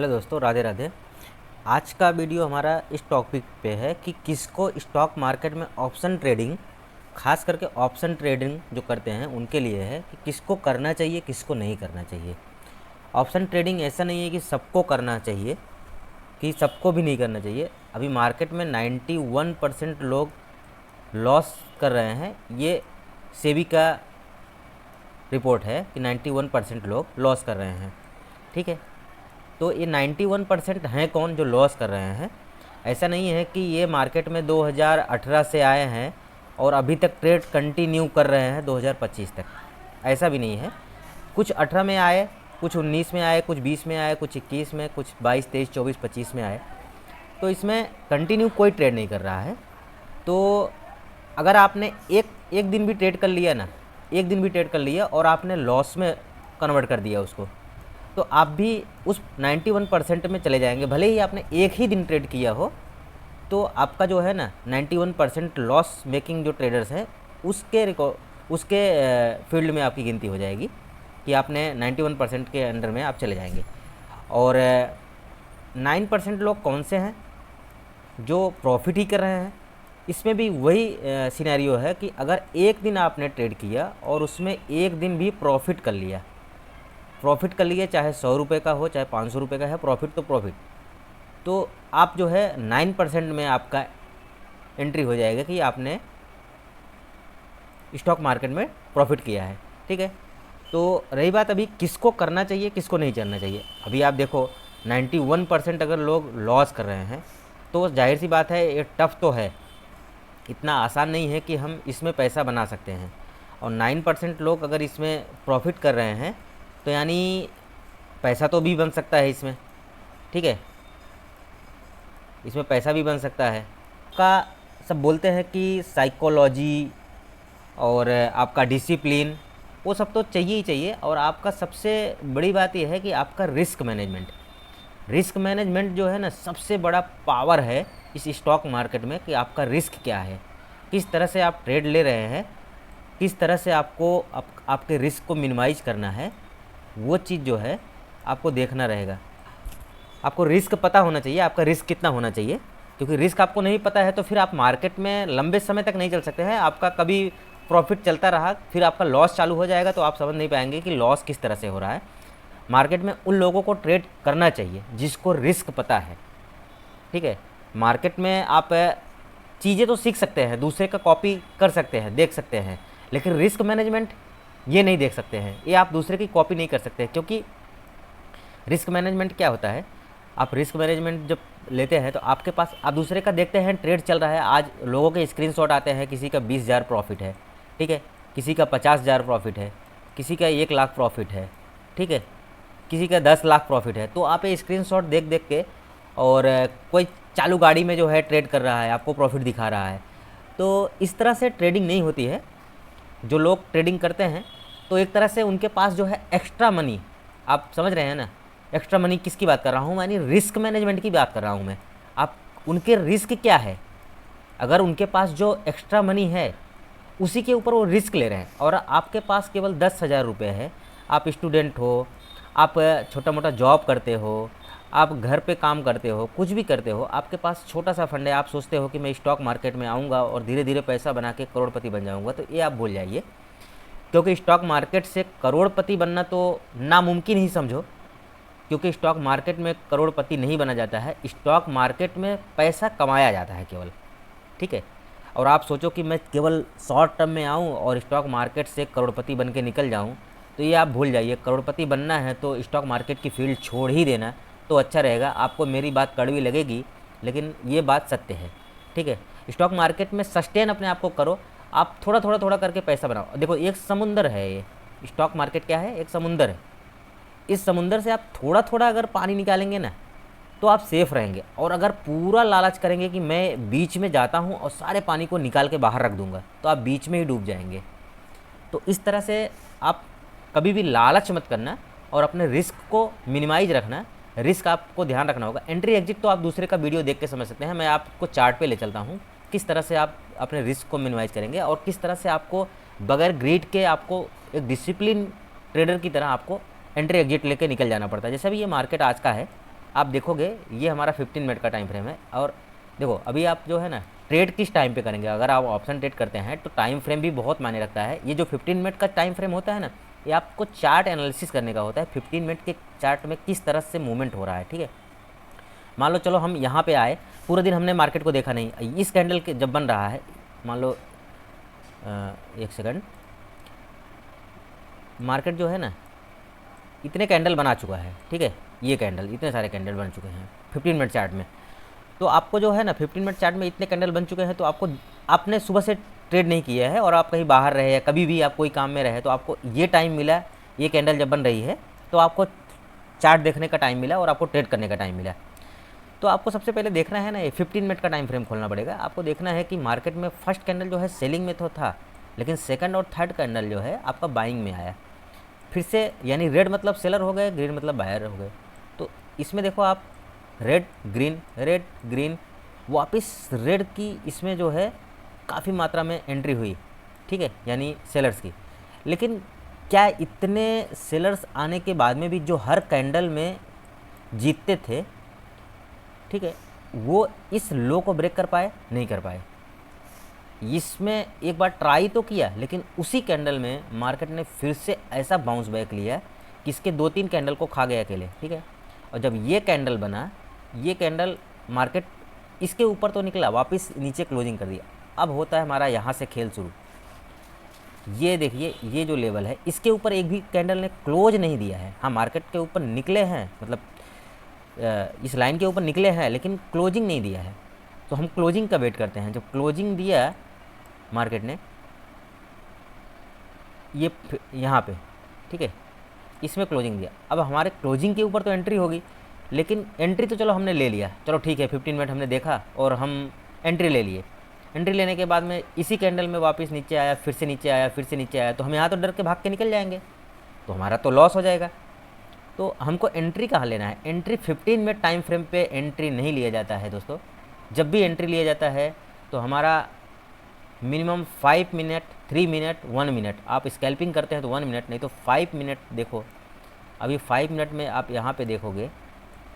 Hello दोस्तों, राधे राधे। आज का वीडियो हमारा इस टॉपिक पे है कि किसको स्टॉक मार्केट में ऑप्शन ट्रेडिंग, खास करके ऑप्शन ट्रेडिंग जो करते हैं उनके लिए है कि किसको करना चाहिए, किसको नहीं करना चाहिए। ऑप्शन ट्रेडिंग ऐसा नहीं है कि सबको करना चाहिए, कि सबको भी नहीं करना चाहिए। अभी मार्केट में 91% लोग लॉस कर रहे हैं। ये सेबी का रिपोर्ट है कि 91% लोग लॉस कर रहे हैं। ठीक है, तो ये 91% हैं कौन जो लॉस कर रहे हैं। ऐसा नहीं है कि ये मार्केट में 2018 से आए हैं और अभी तक ट्रेड कंटिन्यू कर रहे हैं 2025 तक, ऐसा भी नहीं है। कुछ 18 में आए, कुछ 19 में आए, कुछ 20 में आए, कुछ 21 में, कुछ 22, 23, 24, 25 में आए। तो इसमें कंटिन्यू कोई ट्रेड नहीं कर रहा है। तो अगर आपने एक दिन भी ट्रेड कर लिया ना, एक दिन भी ट्रेड कर लिया और आपने लॉस में कन्वर्ट कर दिया उसको, तो आप भी उस 91% में चले जाएंगे। भले ही आपने एक ही दिन ट्रेड किया हो, तो आपका जो है ना 91% लॉस मेकिंग जो ट्रेडर्स हैं उसके फील्ड में आपकी गिनती हो जाएगी कि आपने 91% के अंडर में आप चले जाएंगे। और 9% लोग कौन से हैं जो प्रॉफिट ही कर रहे हैं। इसमें भी वही सिनेरियो है कि अगर एक दिन आपने ट्रेड किया और उसमें एक दिन भी प्रॉफिट कर लिया, चाहे 100 रुपये का हो, चाहे 500 रुपये का है, प्रॉफिट तो प्रॉफिट, तो आप जो है 9% में आपका एंट्री हो जाएगा कि आपने स्टॉक मार्केट में प्रॉफिट किया है। ठीक है, तो रही बात अभी किसको करना चाहिए, किसको नहीं करना चाहिए। अभी आप देखो 91% अगर लोग लॉस कर रहे हैं तो जाहिर सी बात है ये टफ़ तो है, इतना आसान नहीं है कि हम इसमें पैसा बना सकते हैं। और 9% लोग अगर इसमें प्रॉफिट कर रहे हैं तो यानी पैसा तो भी बन सकता है इसमें। ठीक है, इसमें पैसा भी बन सकता है। का सब बोलते हैं कि साइकोलॉजी और आपका डिसिप्लिन वो सब तो चाहिए ही चाहिए। और आपका सबसे बड़ी बात यह है कि आपका रिस्क मैनेजमेंट जो है ना, सबसे बड़ा पावर है इस स्टॉक मार्केट में कि आपका रिस्क क्या है, किस तरह से आप ट्रेड ले रहे हैं, किस तरह से आपको आपके रिस्क को मिनिमाइज करना है। वो चीज़ जो है आपको देखना रहेगा। आपको रिस्क पता होना चाहिए, आपका रिस्क कितना होना चाहिए, क्योंकि रिस्क आपको नहीं पता है तो फिर आप मार्केट में लंबे समय तक नहीं चल सकते हैं। आपका कभी प्रॉफिट चलता रहा, फिर आपका लॉस चालू हो जाएगा तो आप समझ नहीं पाएंगे कि लॉस किस तरह से हो रहा है। मार्केट में उन लोगों को ट्रेड करना चाहिए जिसको रिस्क पता है। ठीक है, मार्केट में आप चीज़ें तो सीख सकते हैं, दूसरे का कॉपी कर सकते हैं, देख सकते हैं, लेकिन रिस्क मैनेजमेंट ये नहीं देख सकते हैं। ये आप दूसरे की कॉपी नहीं कर सकते, क्योंकि रिस्क मैनेजमेंट क्या होता है, आप रिस्क मैनेजमेंट जब लेते हैं तो आपके पास आप दूसरे का देखते हैं ट्रेड चल रहा है। आज लोगों के स्क्रीनशॉट आते हैं, किसी का 20,000 प्रॉफिट है, ठीक है, किसी का 50,000 प्रॉफिट है, किसी का 1 लाख प्रॉफिट है, ठीक है, किसी का 10 लाख प्रॉफिट है। तो आप ये स्क्रीनशॉट देख देख के, और कोई चालू गाड़ी में जो है ट्रेड कर रहा है, आपको प्रॉफिट दिखा रहा है। तो इस तरह से ट्रेडिंग नहीं होती है। जो लोग ट्रेडिंग करते हैं तो एक तरह से उनके पास जो है एक्स्ट्रा मनी, आप समझ रहे हैं ना, एक्स्ट्रा मनी किसकी बात कर रहा हूँ, यानी रिस्क मैनेजमेंट की बात कर रहा हूँ मैं। आप उनके रिस्क क्या है, अगर उनके पास जो एक्स्ट्रा मनी है उसी के ऊपर वो रिस्क ले रहे हैं, और आपके पास केवल 10,000 रुपये है, आप स्टूडेंट हो, आप छोटा मोटा जॉब करते हो, आप घर पे काम करते हो, कुछ भी करते हो, आपके पास छोटा सा फंड है, आप सोचते हो कि मैं स्टॉक मार्केट में आऊँगा और धीरे धीरे पैसा बना के करोड़पति बन जाऊँगा, तो ये आप भूल जाइए। क्योंकि स्टॉक मार्केट से करोड़पति बनना तो नामुमकिन ही समझो, क्योंकि स्टॉक मार्केट में करोड़पति नहीं बना जाता है, स्टॉक मार्केट में पैसा कमाया जाता है केवल। ठीक है, और आप सोचो कि मैं केवल शॉर्ट टर्म में आऊँ और स्टॉक मार्केट से करोड़पति बन के निकल जाऊँ, तो ये आप भूल जाइए। करोड़पति बनना है तो स्टॉक मार्केट की फील्ड छोड़ ही देना तो अच्छा रहेगा। आपको मेरी बात कड़वी लगेगी, लेकिन ये बात सत्य है। ठीक है, स्टॉक मार्केट में सस्टेन अपने आप को करो, आप थोड़ा करके पैसा बनाओ। देखो, एक समुंदर है ये स्टॉक मार्केट, क्या है, एक समुंदर है। इस समुंदर से आप थोड़ा अगर पानी निकालेंगे ना तो आप सेफ़ रहेंगे। और अगर पूरा लालच करेंगे कि मैं बीच में जाता हूँ और सारे पानी को निकाल के बाहर रख दूँगा, तो आप बीच में ही डूब जाएंगे। तो इस तरह से आप कभी भी लालच मत करना और अपने रिस्क को मिनिमाइज रखना। रिस्क आपको ध्यान रखना होगा। एंट्री एग्जिट तो आप दूसरे का वीडियो देख के समझ सकते हैं। मैं आपको चार्ट पे ले चलता हूँ, किस तरह से आप अपने रिस्क को मिनिमाइज करेंगे और किस तरह से आपको बगैर ग्रीड के आपको एक डिसिप्लिन ट्रेडर की तरह आपको एंट्री एग्जिट लेके निकल जाना पड़ता है। जैसे भी ये मार्केट आज का है, आप देखोगे ये हमारा 15 मिनट का टाइम फ्रेम है। और देखो अभी आप जो है ना ट्रेड किस टाइम पे करेंगे, अगर आप ऑप्शन ट्रेड करते हैं तो टाइम फ्रेम भी बहुत मायने रखता है। ये जो 15 मिनट का टाइम फ्रेम होता है ना, ये आपको चार्ट एनालिसिस करने का होता है, 15 मिनट के चार्ट में किस तरह से मूवमेंट हो रहा है, ठीक है। मान लो चलो हम यहाँ पे आए, पूरे दिन हमने मार्केट को देखा नहीं, इस कैंडल के जब बन रहा है, मान लो एक सेकंड, मार्केट जो है ना इतने कैंडल बना चुका है, ठीक है, ये कैंडल इतने सारे कैंडल बन चुके हैं 15 मिनट चार्ट में। तो आपको जो है ना 15 मिनट चार्ट में इतने कैंडल बन चुके हैं, तो आपको, आपने सुबह से ट्रेड नहीं किया है और आप कहीं बाहर रहे हैं, कभी भी आप कोई काम में रहे, तो आपको ये टाइम मिला, ये कैंडल जब बन रही है तो आपको चार्ट देखने का टाइम मिला और आपको ट्रेड करने का टाइम मिला। तो आपको सबसे पहले देखना है ना, ये 15 मिनट का टाइम फ्रेम खोलना पड़ेगा। आपको देखना है कि मार्केट में फर्स्ट कैंडल जो है सेलिंग में तो था, लेकिन सेकंड और थर्ड कैंडल जो है आपका बाइंग में आया फिर से, यानी रेड मतलब सेलर हो गए, ग्रीन मतलब बायर हो गए। तो इसमें देखो आप रेड ग्रीन, वापस रेड की इसमें जो है काफ़ी मात्रा में एंट्री हुई, ठीक है, यानी सेलर्स की। लेकिन क्या इतने सेलर्स आने के बाद में भी जो हर कैंडल में जीतते थे, ठीक है, वो इस लो को ब्रेक कर पाए? नहीं कर पाए। इसमें एक बार ट्राई तो किया, लेकिन उसी कैंडल में मार्केट ने फिर से ऐसा बाउंस बैक लिया कि इसके 2-3 कैंडल को खा गया अकेले, ठीक है। और जब ये कैंडल बना, ये कैंडल मार्केट इसके ऊपर तो निकला, वापस नीचे क्लोजिंग कर दिया। अब होता है हमारा यहाँ से खेल शुरू। ये देखिए, ये जो लेवल है इसके ऊपर एक भी कैंडल ने क्लोज नहीं दिया है। हाँ, मार्केट के ऊपर निकले हैं, मतलब इस लाइन के ऊपर निकले हैं, लेकिन क्लोजिंग नहीं दिया है। तो हम क्लोजिंग का वेट करते हैं। जब क्लोजिंग दिया मार्केट ने ये यहाँ पे, ठीक है, इसमें क्लोजिंग दिया, अब हमारे क्लोजिंग के ऊपर तो एंट्री होगी, लेकिन एंट्री तो चलो हमने ले लिया, चलो ठीक है, 15 मिनट हमने देखा और हम एंट्री ले लिए। एंट्री लेने के बाद में इसी कैंडल में वापस नीचे आया, फिर से नीचे आया, फिर से नीचे आया, तो हम यहाँ तो डर के भाग के निकल जाएंगे, तो हमारा तो लॉस हो जाएगा। तो हमको एंट्री कहाँ लेना है? एंट्री 15 मिनट टाइम फ्रेम पे एंट्री नहीं लिया जाता है दोस्तों। जब भी एंट्री लिया जाता है तो हमारा मिनिमम 5 मिनट, 3 मिनट, 1 मिनट, आप स्कैल्पिंग करते हैं तो 1 मिनट, नहीं तो 5 मिनट। देखो अभी 5 मिनट में आप यहाँ पे देखोगे,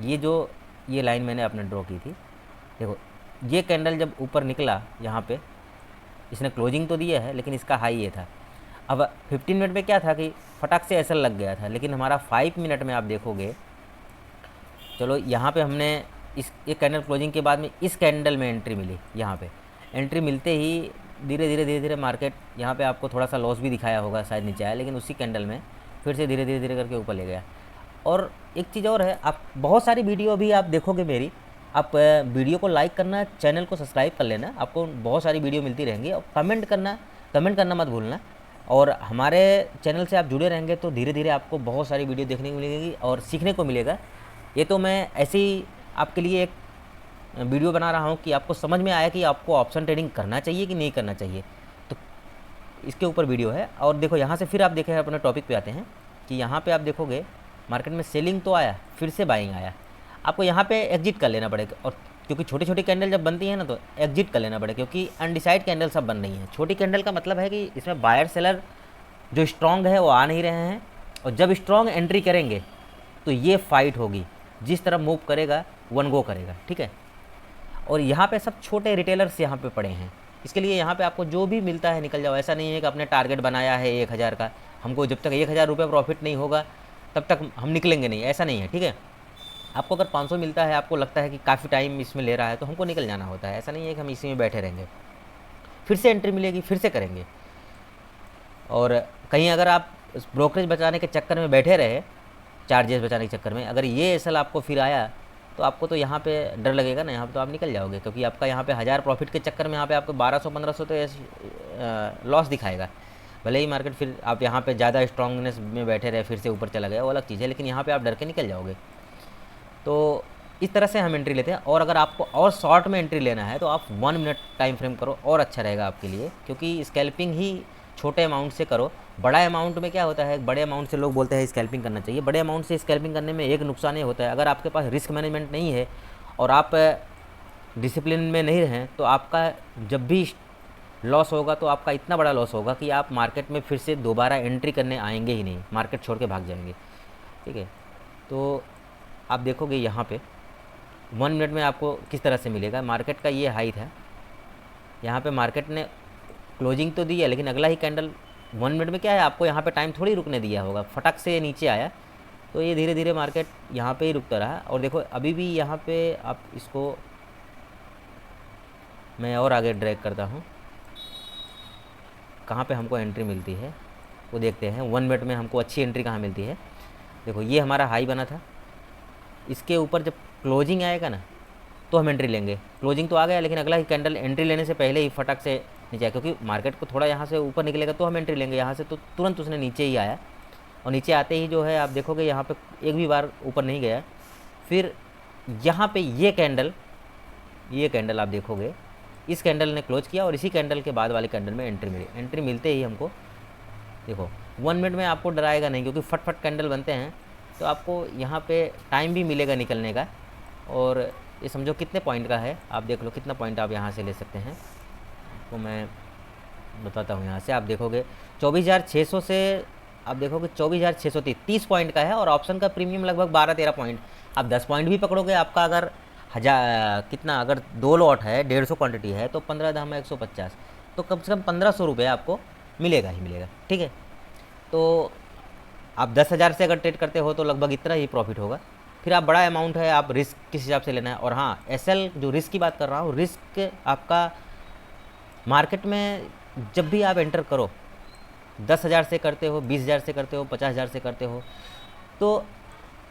ये जो ये लाइन मैंने अपने ड्रॉ की थी, देखो ये कैंडल जब ऊपर निकला यहाँ पे, इसने क्लोजिंग तो दिया है, लेकिन इसका हाई ये था। अब 15 मिनट में क्या था कि फटाक से ऐसा लग गया था, लेकिन हमारा 5 मिनट में आप देखोगे, चलो यहाँ पे हमने इस एक कैंडल क्लोजिंग के बाद में इस कैंडल में एंट्री मिली। यहाँ पे एंट्री मिलते ही धीरे धीरे मार्केट यहाँ पे आपको थोड़ा सा लॉस भी दिखाया होगा, शायद नीचे आया, लेकिन उसी कैंडल में फिर से धीरे धीरे करके ऊपर ले गया। और एक चीज़ और है, आप बहुत सारी वीडियो अभी आप देखोगे मेरी, आप वीडियो को लाइक करना, चैनल को सब्सक्राइब कर लेना, आपको बहुत सारी वीडियो मिलती रहेंगी। और कमेंट करना मत भूलना। और हमारे चैनल से आप जुड़े रहेंगे तो धीरे धीरे आपको बहुत सारी वीडियो देखने को मिलेगी और सीखने को मिलेगा। ये तो मैं ऐसे ही आपके लिए एक वीडियो बना रहा हूँ कि आपको समझ में आया कि आपको ऑप्शन ट्रेडिंग करना चाहिए कि नहीं करना चाहिए, तो इसके ऊपर वीडियो है। और देखो यहाँ से फिर आप देखें, अपने टॉपिक पे आते हैं कि यहाँ पे आप देखोगे मार्केट में सेलिंग तो आया, फिर से बाइंग आया, आपको यहाँ पे एग्जिट कर लेना पड़ेगा। और क्योंकि छोटी छोटी कैंडल जब बनती है ना, तो एग्जिट कर लेना पड़ेगा, क्योंकि अनडिसाइड कैंडल सब बन रही हैं। छोटी कैंडल का मतलब है कि इसमें बायर सेलर जो स्ट्रॉन्ग है वो आ नहीं रहे हैं, और जब स्ट्रॉन्ग एंट्री करेंगे तो ये फाइट होगी, जिस तरह मूव करेगा वन गो करेगा, ठीक है। और यहाँ पे सब छोटे रिटेलर्स यहाँ पे पड़े हैं, इसके लिए यहाँ पे आपको जो भी मिलता है निकल जाओ। ऐसा नहीं है कि आपने टारगेट बनाया है 1000 का, हमको जब तक 1000 रुपये प्रॉफिट नहीं होगा तब तक हम निकलेंगे नहीं, ऐसा नहीं है, ठीक है। आपको अगर 500 मिलता है, आपको लगता है कि काफ़ी टाइम इसमें ले रहा है, तो हमको निकल जाना होता है। ऐसा नहीं है कि हम इसी में बैठे रहेंगे, फिर से एंट्री मिलेगी, फिर से करेंगे। और कहीं अगर आप ब्रोकरेज बचाने के चक्कर में बैठे रहे, चार्जेस बचाने के चक्कर में, अगर ये एसएल आपको फिर आया तो आपको तो यहाँ पे डर लगेगा ना, यहाँ पे तो आप निकल जाओगे, क्योंकि आपका यहाँ पे 1000 प्रॉफिट के चक्कर में यहाँ पे आपको 1200-1500 तो लॉस दिखाएगा। भले ही मार्केट फिर आप यहाँ पे ज़्यादा स्ट्रॉन्गनेस में बैठे रहे, फिर से ऊपर चला गया, वो अलग चीज़ है, लेकिन यहाँ पे आप डर के निकल जाओगे। तो इस तरह से हम एंट्री लेते हैं। और अगर आपको और शॉर्ट में एंट्री लेना है तो आप 1 मिनट टाइम फ्रेम करो, और अच्छा रहेगा आपके लिए, क्योंकि स्कैल्पिंग ही छोटे अमाउंट से करो। बड़ा अमाउंट में क्या होता है, बड़े अमाउंट से लोग बोलते हैं स्कैल्पिंग करना चाहिए। बड़े अमाउंट से स्कैल्पिंग करने में एक नुकसान ये होता है, अगर आपके पास रिस्क मैनेजमेंट नहीं है और आप डिसिप्लिन में नहीं रहें, तो आपका जब भी लॉस होगा तो आपका इतना बड़ा लॉस होगा कि आप मार्केट में फिर से दोबारा एंट्री करने आएंगे ही नहीं, मार्केट छोड़ के भाग जाएंगे, ठीक है। तो आप देखोगे यहाँ पे 1 मिनट में आपको किस तरह से मिलेगा। मार्केट का ये हाई था, यहाँ पे मार्केट ने क्लोजिंग तो दी है, लेकिन अगला ही कैंडल 1 मिनट में क्या है, आपको यहाँ पे टाइम थोड़ी रुकने दिया होगा, फटक से नीचे आया, तो ये धीरे धीरे मार्केट यहाँ पे ही रुकता रहा। और देखो अभी भी यहाँ पे आप इसको मैं और आगे ड्रैग करता हूँ, कहाँ पे हमको एंट्री मिलती है वो देखते हैं। 1 मिनट में हमको अच्छी एंट्री कहाँ मिलती है। देखो ये हमारा हाई बना था, इसके ऊपर जब क्लोजिंग आएगा ना तो हम एंट्री लेंगे। क्लोजिंग तो आ गया, लेकिन अगला ही कैंडल एंट्री लेने से पहले ही फटक से नीचे आया, क्योंकि मार्केट को थोड़ा यहाँ से ऊपर निकलेगा तो हम एंट्री लेंगे। यहाँ से तो तुरंत उसने नीचे ही आया, और नीचे आते ही जो है आप देखोगे यहाँ पे एक भी बार ऊपर नहीं गया। फिर यहाँ पे ये कैंडल आप देखोगे, इस कैंडल ने क्लोज किया और इसी कैंडल के बाद वाले कैंडल में एंट्री मिली। एंट्री मिलते ही हमको देखो 1 मिनट में आपको डराएगा नहीं, क्योंकि फट कैंडल बनते हैं, तो आपको यहाँ पे टाइम भी मिलेगा निकलने का। और ये समझो कितने पॉइंट का है, आप देख लो कितना पॉइंट आप यहाँ से ले सकते हैं, तो मैं बताता हूँ। यहाँ से आप देखोगे 24,600 से आप देखोगे 24,630 30 पॉइंट का है, और ऑप्शन का प्रीमियम लगभग 12-13 पॉइंट। आप 10 पॉइंट भी पकड़ोगे, आपका अगर कितना, अगर 2 लॉट है 150 क्वांटिटी है तो 15 दाम 150, तो कम से कम 1500 रुपये आपको मिलेगा ही मिलेगा। ठीक है, तो आप 10,000 से अगर ट्रेड करते हो तो लगभग इतना ही प्रॉफिट होगा। फिर आप बड़ा अमाउंट है, आप रिस्क किस हिसाब से लेना है। और हाँ, एसएल जो रिस्क की बात कर रहा हूँ, रिस्क आपका मार्केट में जब भी आप एंटर करो, 10,000 से करते हो, 20,000 से करते हो, 50,000 से करते हो, तो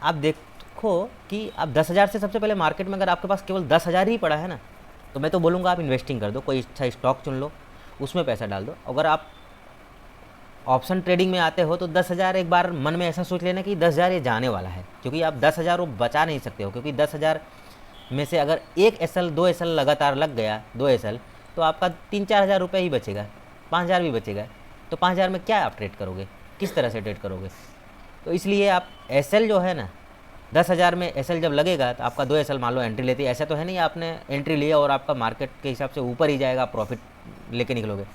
आप देखो कि आप 10,000 से सबसे पहले मार्केट में अगर आपके पास केवल 10,000 ही पड़ा है ना, तो मैं तो बोलूँगा आप इन्वेस्टिंग कर दो, कोई अच्छा स्टॉक चुन लो, उसमें पैसा डाल दो। अगर आप ऑप्शन ट्रेडिंग में आते हो तो 10,000 एक बार मन में ऐसा सोच लेना कि 10,000 ये जाने वाला है, क्योंकि आप 10,000 वो बचा नहीं सकते हो। क्योंकि 10,000 में से अगर 1 एसएल 2 एसएल लगातार लग गया, 2 एसएल, तो आपका 3-4 हज़ार रुपये ही बचेगा, 5,000 भी बचेगा। तो 5,000 में क्या आप ट्रेड करोगे, किस तरह से ट्रेड करोगे? तो इसलिए आप एसएल जो है ना, 10,000 में एसएल जब लगेगा तो आपका 2 एसएल मान लो एंट्री लेती है। ऐसा तो है नहीं आपने एंट्री लिया और आपका मार्केट के हिसाब से ऊपर ही जाएगा, प्रॉफिट लेके निकलोगे।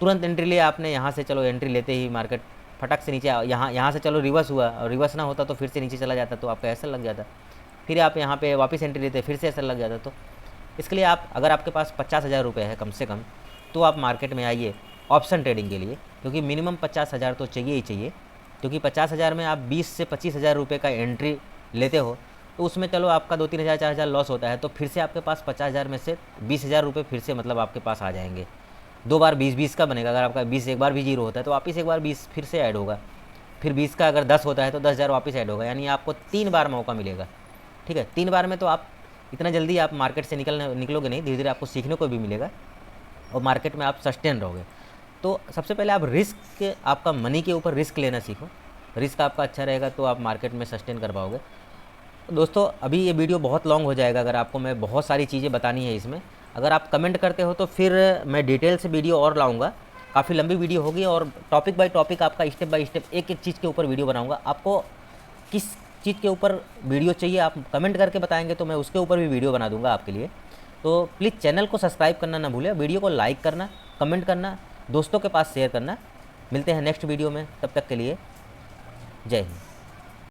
तुरंत एंट्री लिया आपने, यहाँ से चलो एंट्री लेते ही मार्केट फटक से नीचे, यहाँ से चलो रिवर्स हुआ, और रिवर्स ना होता तो फिर से नीचे चला जाता, तो आपका एसएल लग जाता। फिर आप यहाँ पे वापस एंट्री लेते, फिर से एसएल लग जाता। तो इसके लिए आप, अगर आपके पास 50,000 रुपये है कम से कम, तो आप मार्केट में आइए ऑप्शन ट्रेडिंग के लिए, क्योंकि मिनिमम 50,000 तो चाहिए ही चाहिए। क्योंकि 50,000 में आप 20 से 25,000 रुपये का एंट्री लेते हो, तो उसमें चलो आपका 2-3 हज़ार 4 हज़ार लॉस होता है, तो फिर से आपके पास 50,000 में से 20,000 रुपये फिर से मतलब आपके पास आ जाएंगे। 2 बार 20-20 का बनेगा। अगर आपका 20 एक बार भी जीरो होता है तो वापस एक बार 20 फिर से ऐड होगा, फिर 20 का अगर 10 होता है तो 10,000 वापस ऐड होगा, यानी आपको 3 बार मौका मिलेगा। ठीक है, 3 बार में तो आप इतना जल्दी आप मार्केट से निकलोगे नहीं, धीरे धीरे आपको सीखने को भी मिलेगा और मार्केट में आप सस्टेन रहोगे। तो सबसे पहले आप रिस्क, आपका मनी के ऊपर रिस्क लेना सीखो। रिस्क आपका अच्छा रहेगा तो आप मार्केट में सस्टेन कर पाओगे। दोस्तों अभी ये वीडियो बहुत लॉन्ग हो जाएगा, अगर आपको मैं बहुत सारी चीज़ें बतानी है इसमें। अगर आप कमेंट करते हो तो फिर मैं डिटेल से वीडियो और लाऊंगा, काफ़ी लंबी वीडियो होगी, और टॉपिक बाय टॉपिक आपका स्टेप बाय स्टेप एक एक चीज़ के ऊपर वीडियो बनाऊंगा। आपको किस चीज़ के ऊपर वीडियो चाहिए आप कमेंट करके बताएंगे तो मैं उसके ऊपर भी वीडियो बना दूंगा आपके लिए। तो प्लीज़ चैनल को सब्सक्राइब करना ना भूलें, वीडियो को लाइक करना, कमेंट करना, दोस्तों के पास शेयर करना। मिलते हैं नेक्स्ट वीडियो में, तब तक के लिए जय हिंद।